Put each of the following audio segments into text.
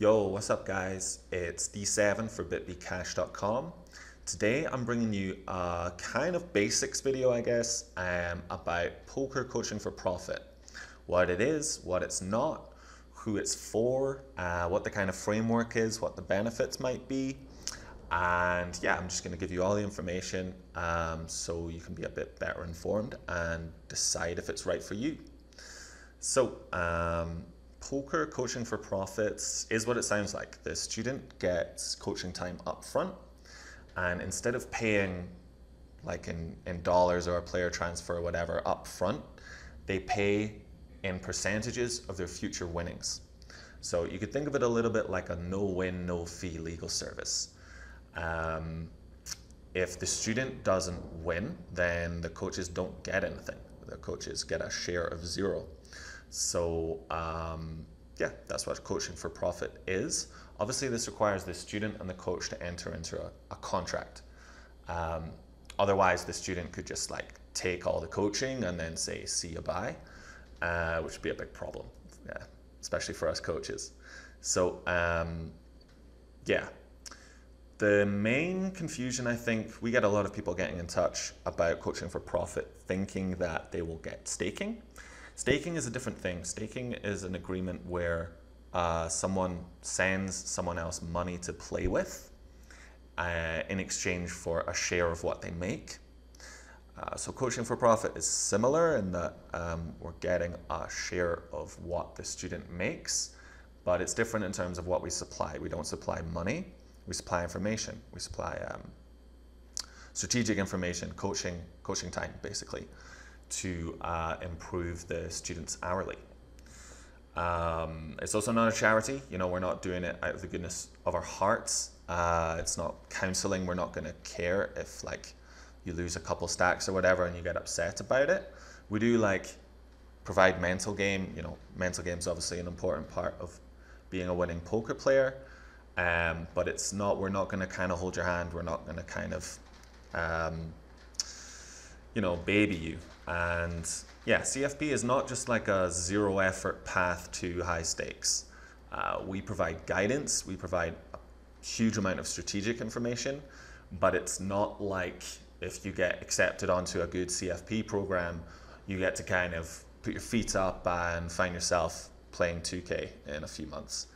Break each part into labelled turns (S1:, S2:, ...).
S1: Yo, what's up guys? It's D7 for bitbcash.com. Today I'm bringing you a kind of basics video, I guess, about poker coaching for profit. What it is, what it's not, who it's for, what the kind of framework is, what the benefits might be. And yeah, I'm just going to give you all the information so you can be a bit better informed and decide if it's right for you. So, poker coaching for profits is what it sounds like. The student gets coaching time up front, and instead of paying like in dollars or a player transfer or whatever up front, they pay in percentages of their future winnings. So you could think of it a little bit like a no-win, no-fee legal service. If the student doesn't win, then the coaches don't get anything. The coaches get a share of zero. So yeah, that's what coaching for profit is. Obviously, this requires the student and the coach to enter into a contract. Otherwise, the student could just like take all the coaching and then say, see you bye, which would be a big problem, yeah, especially for us coaches. So yeah, the main confusion, I think, we get a lot of people getting in touch about coaching for profit thinking that they will get staking. Staking is a different thing. Staking is an agreement where someone sends someone else money to play with in exchange for a share of what they make. So coaching for profit is similar in that we're getting a share of what the student makes, but it's different in terms of what we supply. We don't supply money, we supply information. We supply strategic information, coaching time, basically, to improve the students' hourly. It's also not a charity. You know, we're not doing it out of the goodness of our hearts. It's not counseling. We're not going to care if like you lose a couple stacks or whatever and you get upset about it. We do like provide mental game. You know, mental game is obviously an important part of being a winning poker player. But it's not. We're not going to kind of hold your hand. We're not going to kind of you know, baby you. And yeah, CFP is not just like a zero effort path to high stakes. We provide guidance, we provide a huge amount of strategic information, but it's not like if you get accepted onto a good CFP program, you get to kind of put your feet up and find yourself playing 2K in a few months.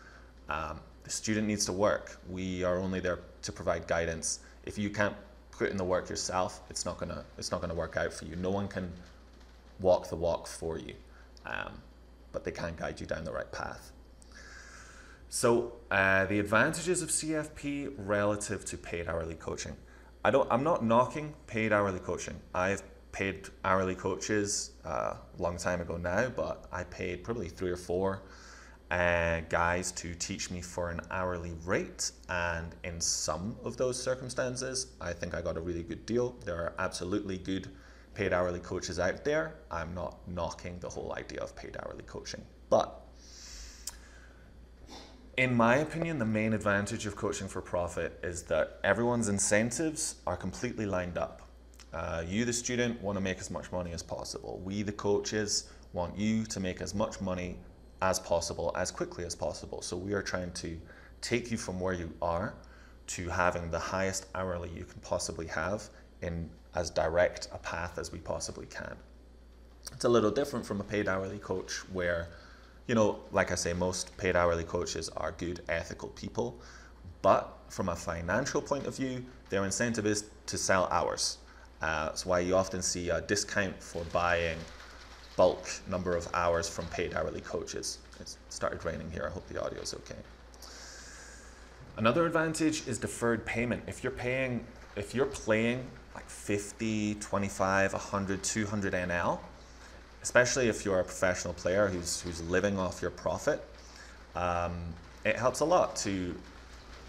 S1: The student needs to work. We are only there to provide guidance. If you can't put in the work yourself, it's not gonna work out for you. No one can walk the walk for you, but they can guide you down the right path. So the advantages of CFP relative to paid hourly coaching. I'm not knocking paid hourly coaching. I've paid hourly coaches a long time ago now, but I paid probably 3 or 4 guys to teach me for an hourly rate, and in some of those circumstances I think I got a really good deal. There are absolutely good paid hourly coaches out there. I'm not knocking the whole idea of paid hourly coaching, but in my opinion, the main advantage of coaching for profit is that everyone's incentives are completely lined up. You, the student, want to make as much money as possible. We, the coaches, want you to make as much money as possible, as quickly as possible. So we are trying to take you from where you are to having the highest hourly you can possibly have in as direct a path as we possibly can. It's a little different from a paid hourly coach where, you know, like I say, most paid hourly coaches are good, ethical people, but from a financial point of view, their incentive is to sell hours. That's why you often see a discount for buying bulk number of hours from paid hourly coaches. It started raining here. I hope the audio is okay. Another advantage is deferred payment. If you're playing like 50, 25, 100, 200 NL, especially if you're a professional player who's living off your profit, it helps a lot to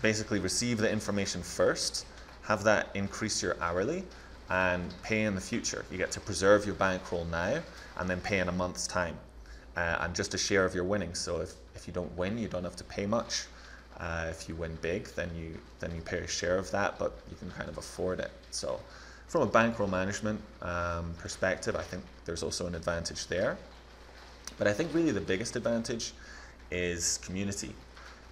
S1: basically receive the information first, have that increase your hourly, and pay in the future. You get to preserve your bankroll now and then pay in a month's time, and just a share of your winnings. So if you don't win, you don't have to pay much. If you win big, then you pay a share of that, but you can kind of afford it. So from a bankroll management perspective, I think there's also an advantage there. But I think really the biggest advantage is community.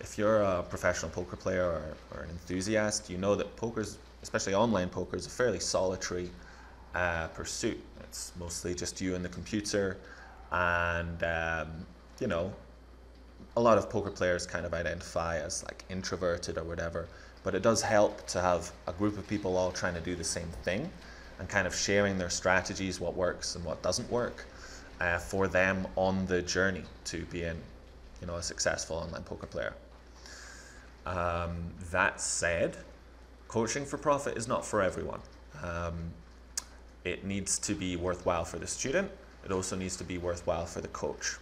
S1: if you're a professional poker player or an enthusiast, you know that poker's, especially online poker, is a fairly solitary pursuit. It's mostly just you and the computer, and you know, a lot of poker players kind of identify as like introverted or whatever, but it does help to have a group of people all trying to do the same thing and kind of sharing their strategies, what works and what doesn't work, for them on the journey to being, you know, a successful online poker player. That said, coaching for profit is not for everyone. It needs to be worthwhile for the student. It also needs to be worthwhile for the coach.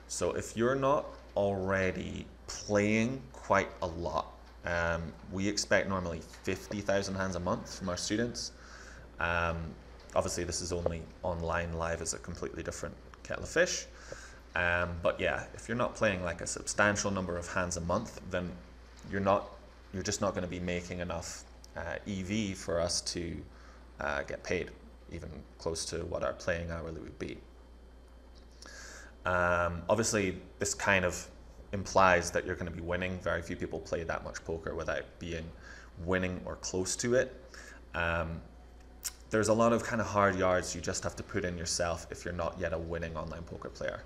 S1: So if you're not already playing quite a lot, we expect normally 50,000 hands a month from our students. Obviously this is only online. Live is a completely different kettle of fish. But yeah, if you're not playing like a substantial number of hands a month, then you're just not going to be making enough EV for us to get paid, even close to what our playing hourly would be. Obviously, this kind of implies that you're going to be winning. Very few people play that much poker without being winning or close to it. There's a lot of kind of hard yards you just have to put in yourself if you're not yet a winning online poker player.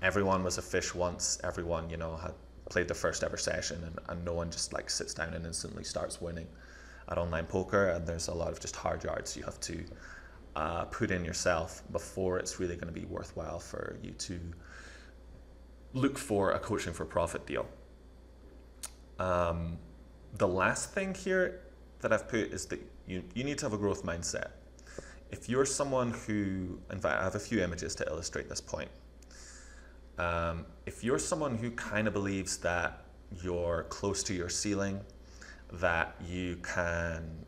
S1: Everyone was a fish once. Everyone, you know, had played their first ever session, and no one just like sits down and instantly starts winning at online poker. And there's a lot of just hard yards you have to put in yourself before it's really going to be worthwhile for you to look for a coaching for profit deal. The last thing here that I've put is that you need to have a growth mindset. If you're someone who, in fact, I have a few images to illustrate this point. If you're someone who kind of believes that you're close to your ceiling, that you can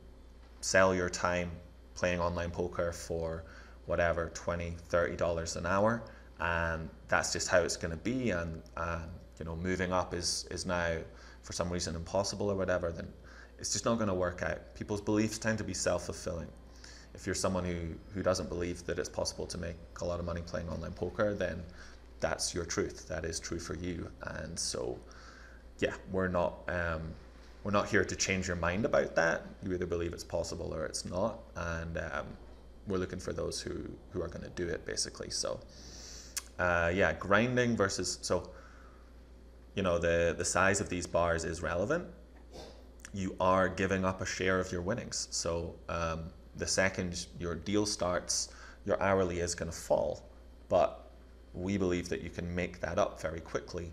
S1: sell your time playing online poker for whatever, $20, $30 an hour, and that's just how it's going to be, and you know, moving up is now for some reason impossible or whatever, then it's just not going to work out. People's beliefs tend to be self-fulfilling. If you're someone who doesn't believe that it's possible to make a lot of money playing online poker, then that's your truth. That is true for you. And so, yeah, we're not here to change your mind about that. You either believe it's possible or it's not, and we're looking for those who are going to do it, basically. So, yeah, grinding versus, so, you know, the size of these bars is relevant. You are giving up a share of your winnings. So the second your deal starts, your hourly is going to fall. But we believe that you can make that up very quickly,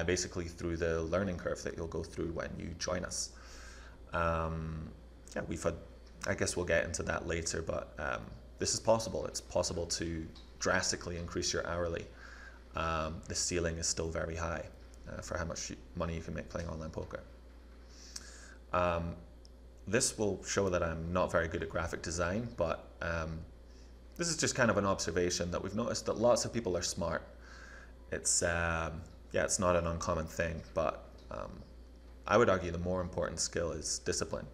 S1: basically through the learning curve that you'll go through when you join us. Yeah, we've had, I guess we'll get into that later, but this is possible. It's possible to drastically increase your hourly. The ceiling is still very high for how much money you can make playing online poker. This will show that I'm not very good at graphic design, but this is just kind of an observation that we've noticed that lots of people are smart. It's yeah, it's not an uncommon thing, but I would argue the more important skill is discipline.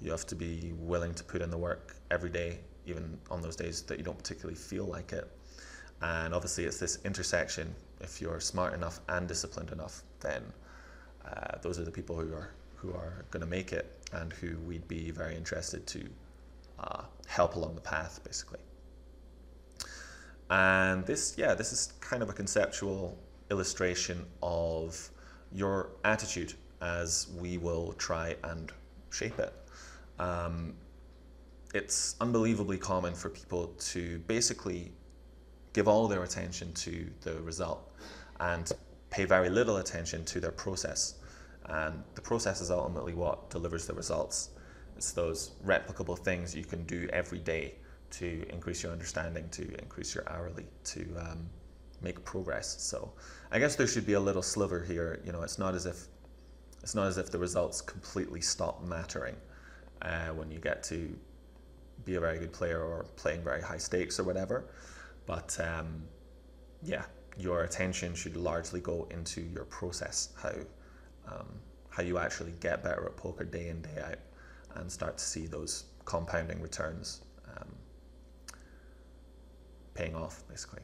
S1: You have to be willing to put in the work every day, even on those days that you don't particularly feel like it. And obviously it's this intersection. If you're smart enough and disciplined enough, then those are the people who are going to make it, and who we'd be very interested to help along the path, basically. And this is kind of a conceptual illustration of your attitude as we will try and shape it. It's unbelievably common for people to basically give all their attention to the result and pay very little attention to their process. And the process is ultimately what delivers the results. It's those replicable things you can do every day to increase your understanding, to increase your hourly, to make progress. So I guess there should be a little sliver here. You know, it's not as if the results completely stop mattering when you get to be a very good player or playing very high stakes or whatever. But yeah, your attention should largely go into your process, how you actually get better at poker day in, day out, and start to see those compounding returns paying off, basically.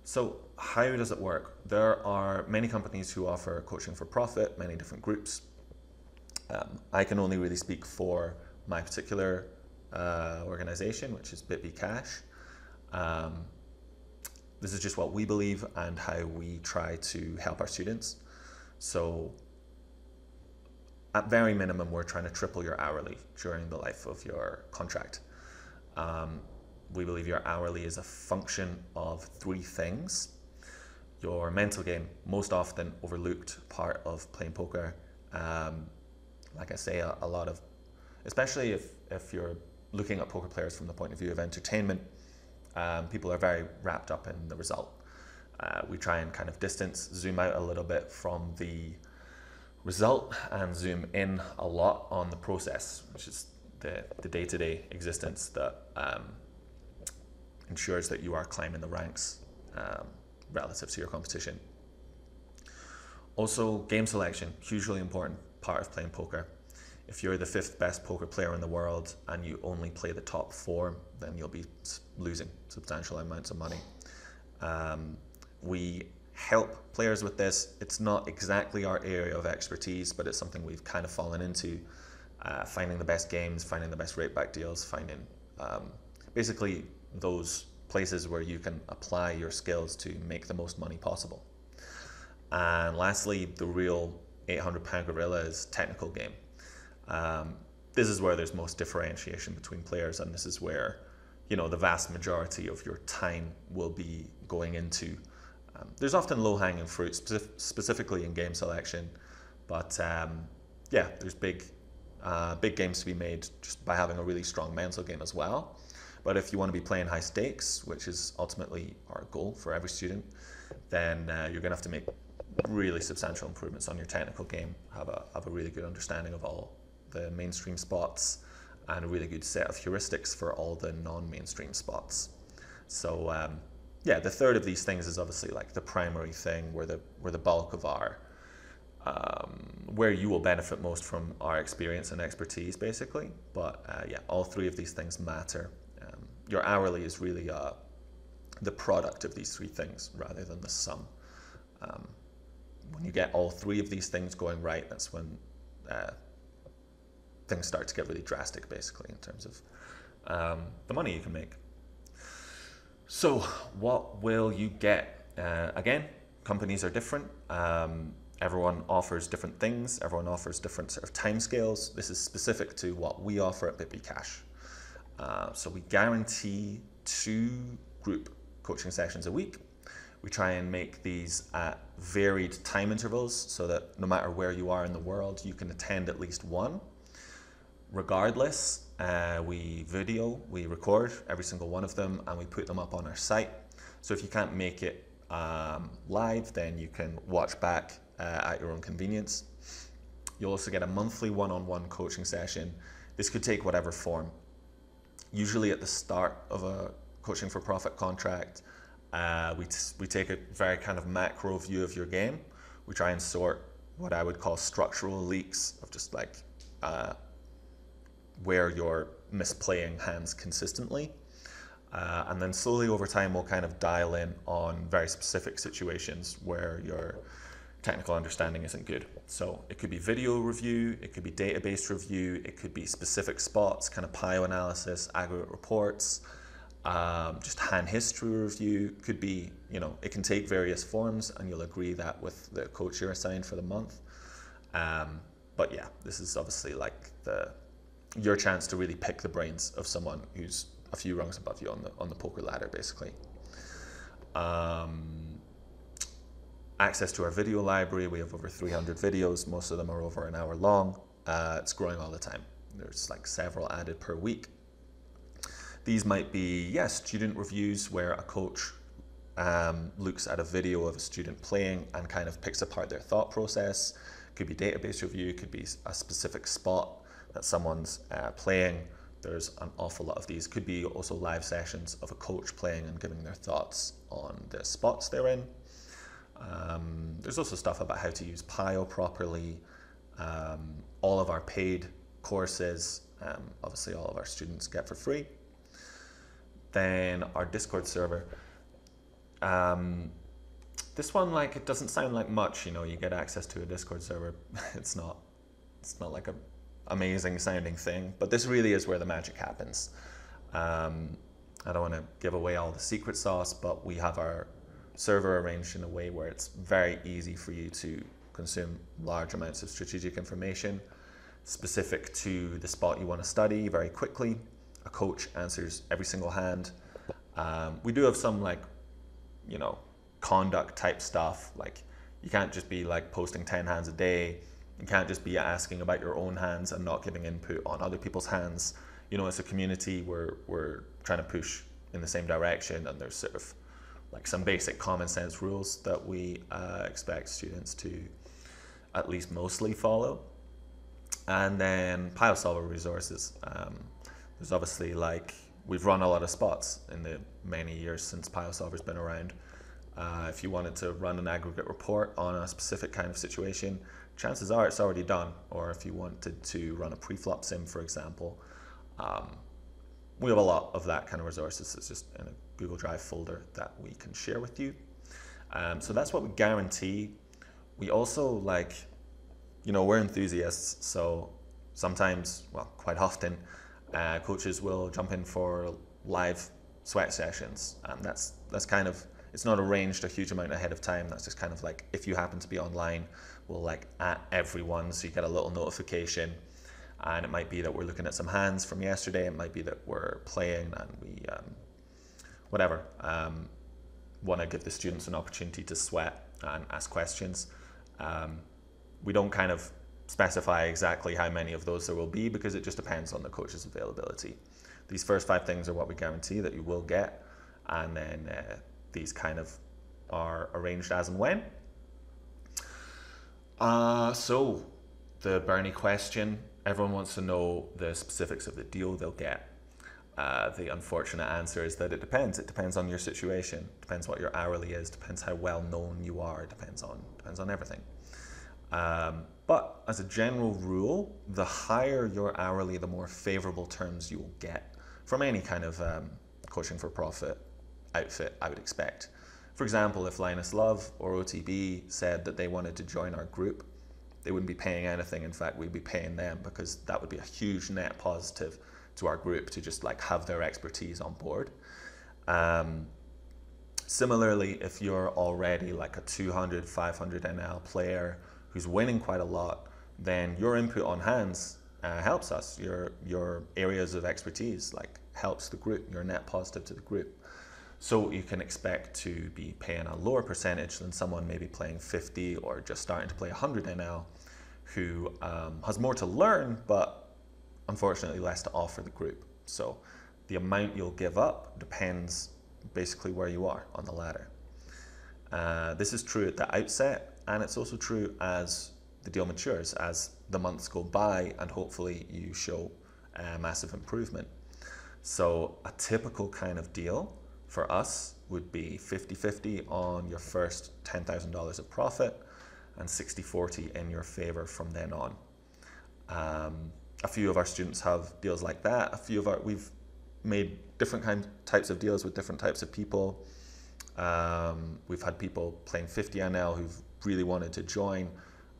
S1: So how does it work? There are many companies who offer coaching for profit, many different groups. I can only really speak for my particular organization, which is BitB Cash. This is just what we believe and how we try to help our students. So at very minimum, we're trying to triple your hourly during the life of your contract. We believe your hourly is a function of three things. Your mental game, most often overlooked part of playing poker. Like I say, a lot of, especially if you're looking at poker players from the point of view of entertainment, people are very wrapped up in the result. We try and kind of zoom out a little bit from the result and zoom in a lot on the process, which is the day-to-day existence that ensures that you are climbing the ranks relative to your competition. Also, game selection, hugely important part of playing poker. If you're the 5th best poker player in the world and you only play the top 4, then you'll be losing substantial amounts of money. We help players with this. It's not exactly our area of expertise, but it's something we've kind of fallen into, finding the best games, finding the best rate back deals, finding basically those places where you can apply your skills to make the most money possible. And lastly, the real 800-pound gorilla is technical game. This is where there's most differentiation between players, and this is where, the vast majority of your time will be going into. There's often low-hanging fruit, specifically in game selection, but there's big games to be made just by having a really strong mental game as well. But if you want to be playing high stakes, which is ultimately our goal for every student, then you're going to have to make really substantial improvements on your technical game, have a really good understanding of all the mainstream spots, and a really good set of heuristics for all the non-mainstream spots. So the third of these things is obviously like the primary thing, where the bulk of our where you will benefit most from our experience and expertise, basically. But all three of these things matter. Your hourly is really the product of these three things rather than the sum. When you get all three of these things going right, that's when things start to get really drastic, basically, in terms of the money you can make. So what will you get? Again, companies are different. Everyone offers different things. Everyone offers different sort of timescales. This is specific to what we offer at BitB Cash. So we guarantee 2 group coaching sessions a week. We try and make these at varied time intervals so that no matter where you are in the world, you can attend at least one. Regardless, we record every single one of them, and we put them up on our site. So if you can't make it live, then you can watch back at your own convenience. You'll also get a monthly one-on-one coaching session. This could take whatever form. Usually at the start of a coaching for profit contract, we take a very kind of macro view of your game. We try and sort what I would call structural leaks of just like where you're misplaying hands consistently. And then slowly over time, we'll kind of dial in on very specific situations where your technical understanding isn't good. So it could be video review, it could be database review, it could be specific spots, kind of PIO analysis, aggregate reports, just hand history review. Could be, it can take various forms, and you'll agree that with the coach you're assigned for the month. But yeah, this is obviously like your chance to really pick the brains of someone who's a few rungs above you on the poker ladder, basically. Access to our video library. We have over 300 videos. Most of them are over an hour long. It's growing all the time. There's like several added per week. These might be, student reviews where a coach looks at a video of a student playing and kind of picks apart their thought process. Could be database review, could be a specific spot that someone's playing. There's an awful lot of these. Could be also live sessions of a coach playing and giving their thoughts on the spots they're in. There's also stuff about how to use PIO properly. All of our paid courses, obviously all of our students get for free. Then our Discord server. This one, like, it doesn't sound like much, you know, you get access to a Discord server. It's not like a amazing sounding thing, but this really is where the magic happens. I don't want to give away all the secret sauce, but we have our server arranged in a way where it's very easy for you to consume large amounts of strategic information specific to the spot you want to study very quickly. A coach answers every single hand. We do have some, like, you know, conduct type stuff. Like, you can't just be like posting 10 hands a day. You can't just be asking about your own hands and not giving input on other people's hands. You know, as a community, we're trying to push in the same direction, and there's sort of like some basic common sense rules that we expect students to at least mostly follow. And then pile solver resources. There's obviously, like, we've run a lot of spots in the many years since pile solver's been around. If you wanted to run an aggregate report on a specific kind of situation, chances are it's already done. Or if you wanted to run a preflop sim, for example, we have a lot of that kind of resources. It's just in a Google Drive folder that we can share with you. So that's what we guarantee. We also, like, you know, we're enthusiasts, so sometimes, well, quite often, coaches will jump in for live sweat sessions. That's kind of, it's not arranged a huge amount ahead of time. That's just kind of like, if you happen to be online, we'll like at everyone, so you get a little notification. And it might be that we're looking at some hands from yesterday. It might be that we're playing and we, want to give the students an opportunity to sweat and ask questions. We don't kind of specify exactly how many of those there will be, because it just depends on the coach's availability. These first 5 things are what we guarantee that you will get, and then these kind of are arranged as and when. So the Bernie question, everyone wants to know the specifics of the deal they'll get. The unfortunate answer is that it depends. It depends on your situation. It depends what your hourly is. Depends how well known you are. It depends on everything. But as a general rule, the higher your hourly, the more favorable terms you will get from any kind of coaching for profit outfit, I would expect. For example, if Linus Love or OTB said that they wanted to join our group, they wouldn't be paying anything. In fact, we'd be paying them, because that would be a huge net positive to our group to just like have their expertise on board. Similarly, if you're already like a 200, 500 NL player who's winning quite a lot, then your input on hands helps us. Your areas of expertise like helps the group. You're net positive to the group. So you can expect to be paying a lower percentage than someone maybe playing 50 or just starting to play 100 NL, who has more to learn, but unfortunately less to offer the group. So the amount you'll give up depends basically where you are on the ladder. This is true at the outset, and it's also true as the deal matures, as the months go by, and hopefully you show massive improvement. So a typical kind of deal for us would be 50-50 on your first $10,000 of profit and 60-40 in your favor from then on. A few of our students have deals like that. We've made different types of deals with different types of people. We've had people playing 50 NL who've really wanted to join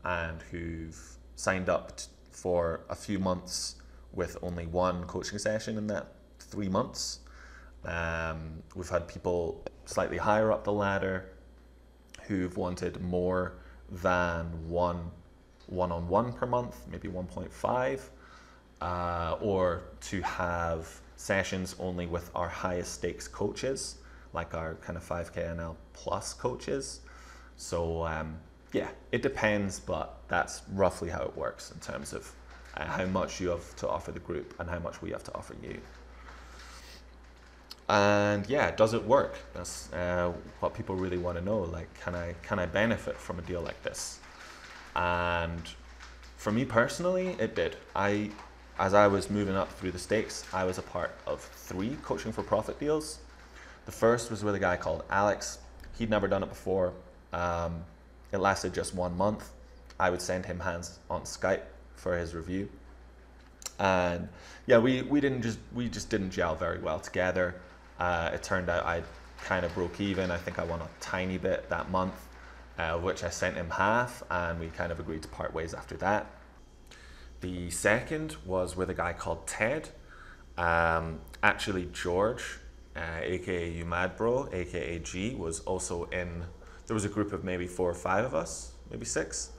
S1: and who've signed up for a few months with only one coaching session in that 3 months. We've had people slightly higher up the ladder who've wanted more than one-on-one per month, maybe 1.5, or to have sessions only with our highest stakes coaches, like our kind of 5K NL plus coaches. So yeah, it depends, but that's roughly how it works in terms of how much you have to offer the group and how much we have to offer you. And yeah, does it work? That's what people really want to know. Like, can I benefit from a deal like this? And for me personally, it did. As I was moving up through the stakes, I was a part of 3 coaching for profit deals. The first was with a guy called Alex. He'd never done it before. It lasted just 1 month. I would send him hands on Skype for his review. And yeah, we just didn't gel very well together. It turned out I'd kind of broke even. I think I won a tiny bit that month, which I sent him half, and we kind of agreed to part ways after that. The second was with a guy called Ted. Actually, George, aka You Mad Bro, aka G, was also in. There was a group of maybe 4 or 5 of us, maybe 6.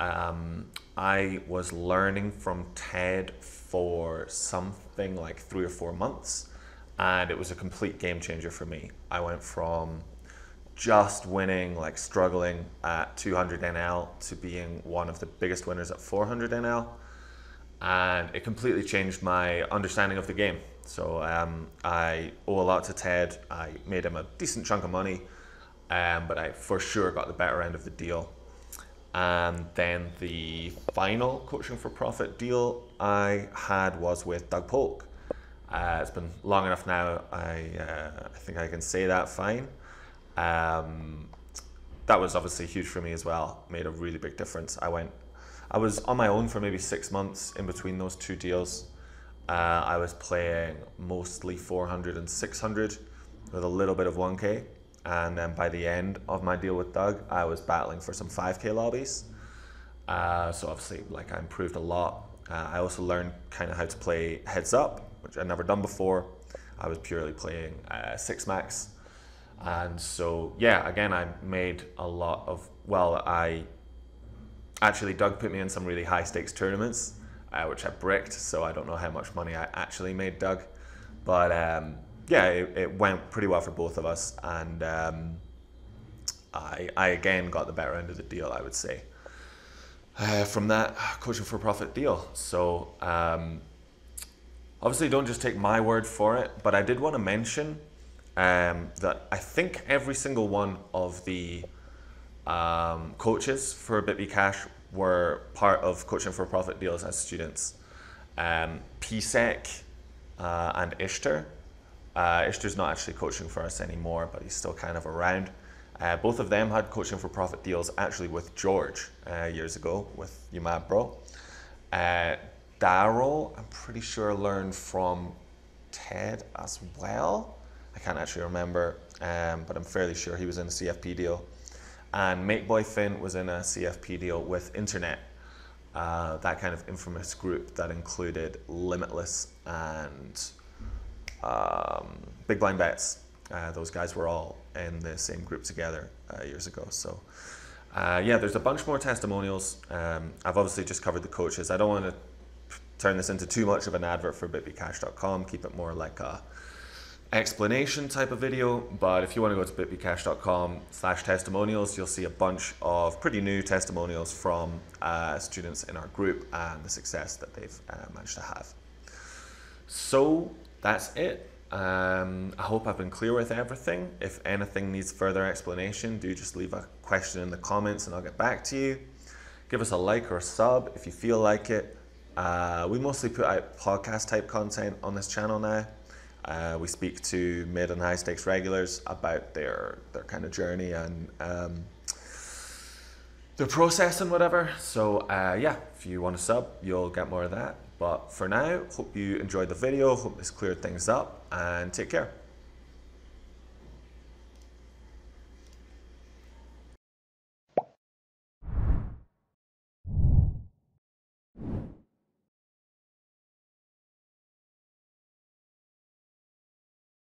S1: I was learning from Ted for something like 3 or 4 months, and it was a complete game changer for me. I went from just winning, like struggling at 200 NL to being one of the biggest winners at 400 NL, and it completely changed my understanding of the game. So I owe a lot to Ted. I made him a decent chunk of money, but I for sure got the better end of the deal. And then the final Coaching for Profit deal I had was with Doug Polk. It's been long enough now, I think I can say that fine. That was obviously huge for me as well, made a really big difference. I was on my own for maybe 6 months in between those 2 deals. I was playing mostly 400 and 600 with a little bit of 1K. And then by the end of my deal with Doug, I was battling for some 5K lobbies. So obviously, like, I improved a lot. I also learned kind of how to play heads up, which I'd never done before. I was purely playing 6 max. And so, yeah, again, I made a lot of, Doug put me in some really high stakes tournaments, which I bricked. So I don't know how much money I actually made Doug. But yeah, it went pretty well for both of us, and I again got the better end of the deal, I would say, from that Coaching for Profit deal. So obviously don't just take my word for it, but I did want to mention that I think every single one of the coaches for BitB Cash were part of Coaching for Profit deals as students. PSEC and Ishtar. Ishtar's not actually coaching for us anymore, but he's still kind of around. Both of them had Coaching for Profit deals actually with George years ago with You Mad Bro. Daryl, I'm pretty sure, learned from Ted as well. I can't actually remember, but I'm fairly sure he was in a CFP deal. And Mateboy Finn was in a CFP deal with Internet, that kind of infamous group that included Limitless and Big Blind Bets. Those guys were all in the same group together years ago. So yeah, there's a bunch more testimonials. I've obviously just covered the coaches. I don't want to turn this into too much of an advert for bitbcash.com. Keep it more like a explanation type of video. But if you want to go to bitbcash.com/testimonials, you'll see a bunch of pretty new testimonials from students in our group and the success that they've managed to have. So that's it. I hope I've been clear with everything. If anything needs further explanation, do just leave a question in the comments and I'll get back to you. Give us a like or a sub if you feel like it. We mostly put out podcast type content on this channel now. We speak to mid and high stakes regulars about their kind of journey and their process and whatever. So yeah, if you want to sub, you'll get more of that. But for now, hope you enjoyed the video, hope this cleared things up, and take care.